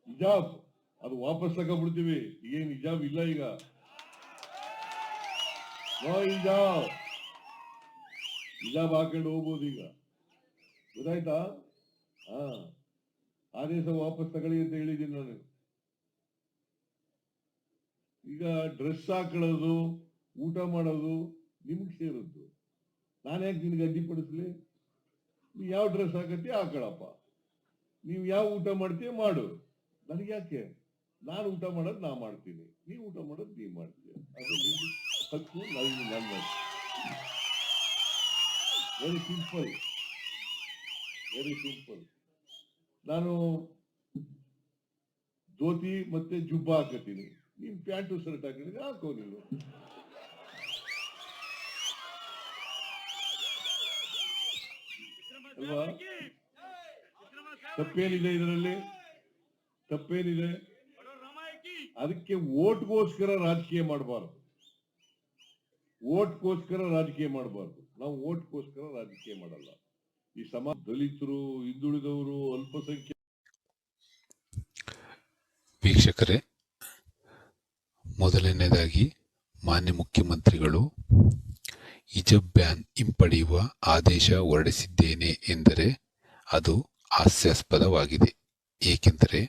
ಹಿಜಾಬ್ ಅದು ವಾಪಸ್ ತಗೊಂಡ್ಬಿಡ್ತೀವಿ. ಏನ್ ಹಿಜಾಬ್ ಇಲ್ಲ ಈಗ. ಹಿಜಾಬ್ ಹಿಜಾಬ್ ಹಾಕೊಂಡು ಹೋಗ್ಬೋದು ಈಗ. ಗೊತ್ತಾಯ್ತಾ? ಆದೇಶ ವಾಪಸ್ ತಗೊಳ್ಳಿ ಅಂತ ಹೇಳಿದ್ದೀನಿ ನಾನು. ಈಗ ಡ್ರೆಸ್ ಹಾಕೊಳ್ಳೋದು, ಊಟ ಮಾಡೋದು ನಿಮ್ಗೆ ಸೇರದ್ದು. ನಾನ್ಯಾಕೆ ನಿನ್ಗೆ ಅಡ್ಡಿಪಡಿಸ್ಲಿ? ನೀವ್ ಯಾವ ಡ್ರೆಸ್ ಹಾಕತ್ತೀಯ ಹಾಕೊಳ್ಳಪ್ಪ, ನೀವು ಯಾವ ಊಟ ಮಾಡ್ತೀಯ ಮಾಡು. ನನಗೆ ಯಾಕೆ? ನಾನು ಊಟ ಮಾಡೋದು ನಾ ಮಾಡ್ತೀನಿ, ನೀವು ಊಟ ಮಾಡೋದು ನೀವ್ ಮಾಡ್ತೀಯ. ಅದು ಹಕ್ಕು, ನನ್ನ. Very simple, very simple. ನಾನು ಧೋತಿ ಮತ್ತೆ ಜುಬ್ಬ ಹಾಕತ್ತೀನಿ, ನೀನ್ ಪ್ಯಾಂಟು ಶರ್ಟ್ ಹಾಕಿದ್ರೆ ಹಾಕೋ ನೀನು. ಅಲ್ವಾ? ತಪ್ಪೇನಿದೆ ಇದರಲ್ಲಿ? ತಪ್ಪೇನಿದೆ? ಅದಕ್ಕೆ ಓಟ್ಗೋಸ್ಕರ ರಾಜಕೀಯ ಮಾಡಬಾರ್ದು. ಓಟ್ಗೋಸ್ಕರ ರಾಜಕೀಯ ಮಾಡಬಾರ್ದು. ನಾವು ಓಟ್ಗೋಸ್ಕರ ರಾಜಕೀಯ ಮಾಡಲ್ಲ. ಈ ಸಮಾಜ, ದಲಿತರು, ಹಿಂದುಳಿದವರು, ಅಲ್ಪಸಂಖ್ಯಾತ. ವೀಕ್ಷಕರೇ, ಮೊದಲನೇದಾಗಿ ಮಾನ್ಯ ಮುಖ್ಯಮಂತ್ರಿಗಳು ಹಿಜಾಬ್ ಬ್ಯಾನ್ ಹಿಂಪಡೆಯುವ ಆದೇಶ ಹೊರಡಿಸಿದ್ದೇನೆ ಎಂದರೆ ಅದು ಹಾಸ್ಯಾಸ್ಪದವಾಗಿದೆ. ಏಕೆಂದರೆ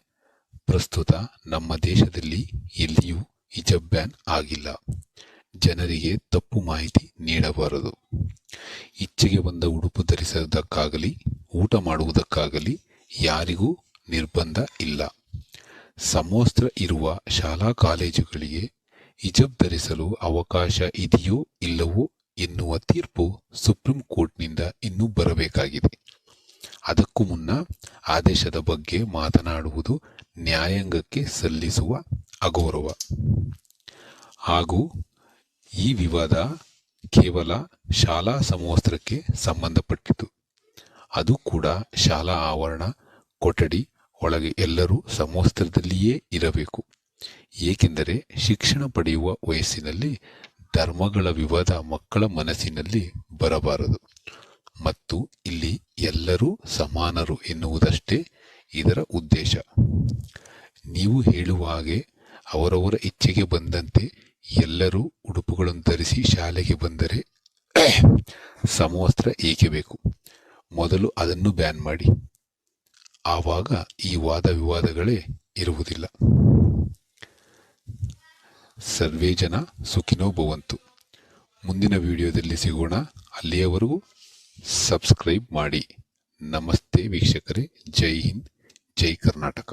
ಪ್ರಸ್ತುತ ನಮ್ಮ ದೇಶದಲ್ಲಿ ಎಲ್ಲಿಯೂ ಹಿಜಾಬ್ ಬ್ಯಾನ್ ಆಗಿಲ್ಲ. ಜನರಿಗೆ ತಪ್ಪು ಮಾಹಿತಿ ನೀಡಬಾರದು. ಇಚ್ಛೆಗೆ ಬಂದ ಉಡುಪು ಧರಿಸುವುದಕ್ಕಾಗಲಿ ಊಟ ಮಾಡುವುದಕ್ಕಾಗಲಿ ಯಾರಿಗೂ ನಿರ್ಬಂಧ ಇಲ್ಲ. ಸಮವಸ್ತ್ರ ಇರುವ ಶಾಲಾ ಕಾಲೇಜುಗಳಿಗೆ ಹಿಜಾಬ್ ಧರಿಸಲು ಅವಕಾಶ ಇದೆಯೋ ಇಲ್ಲವೋ ಎನ್ನುವ ತೀರ್ಪು ಸುಪ್ರೀಂ ಕೋರ್ಟ್ನಿಂದ ಇನ್ನೂ ಬರಬೇಕಾಗಿದೆ. ಅದಕ್ಕೂ ಮುನ್ನ ಆದೇಶದ ಬಗ್ಗೆ ಮಾತನಾಡುವುದು ನ್ಯಾಯಾಂಗಕ್ಕೆ ಸಲ್ಲಿಸುವ ಅಗೌರವ. ಹಾಗೂ ಈ ವಿವಾದ ಕೇವಲ ಶಾಲಾ ಸಮವಸ್ತ್ರಕ್ಕೆ ಸಂಬಂಧಪಟ್ಟಿತು. ಅದು ಕೂಡ ಶಾಲಾ ಆವರಣ, ಕೊಠಡಿ ಒಳಗೆ ಎಲ್ಲರೂ ಸಮವಸ್ತ್ರದಲ್ಲಿಯೇ ಇರಬೇಕು. ಏಕೆಂದರೆ ಶಿಕ್ಷಣ ಪಡೆಯುವ ವಯಸ್ಸಿನಲ್ಲಿ ಧರ್ಮಗಳ ವಿವಾದ ಮಕ್ಕಳ ಮನಸ್ಸಿನಲ್ಲಿ ಬರಬಾರದು. ಮತ್ತು ಇಲ್ಲಿ ಎಲ್ಲರೂ ಸಮಾನರು ಎನ್ನುವುದಷ್ಟೇ ಇದರ ಉದ್ದೇಶ. ನೀವು ಹೇಳುವ ಹಾಗೆ ಅವರವರ ಇಚ್ಛೆಗೆ ಬಂದಂತೆ ಎಲ್ಲರೂ ಉಡುಪುಗಳನ್ನು ಧರಿಸಿ ಶಾಲೆಗೆ ಬಂದರೆ ಸಮವಸ್ತ್ರ ಏಕೆ ಬೇಕು? ಮೊದಲು ಅದನ್ನು ಬ್ಯಾನ್ ಮಾಡಿ. ಆವಾಗ ಈ ವಾದ ವಿವಾದಗಳೇ ಇರುವುದಿಲ್ಲ. ಸರ್ವೇ ಜನ ಸುಖಿನೋ ಭವಂತು. ಮುಂದಿನ ವಿಡಿಯೋದಲ್ಲಿ ಸಿಗೋಣ. ಅಲ್ಲಿಯವರೆಗೂ ಸಬ್ಸ್ಕ್ರೈಬ್ ಮಾಡಿ. ನಮಸ್ತೆ ವೀಕ್ಷಕರೇ. ಜೈ ಹಿಂದ್, ಜೈ ಕರ್ನಾಟಕ.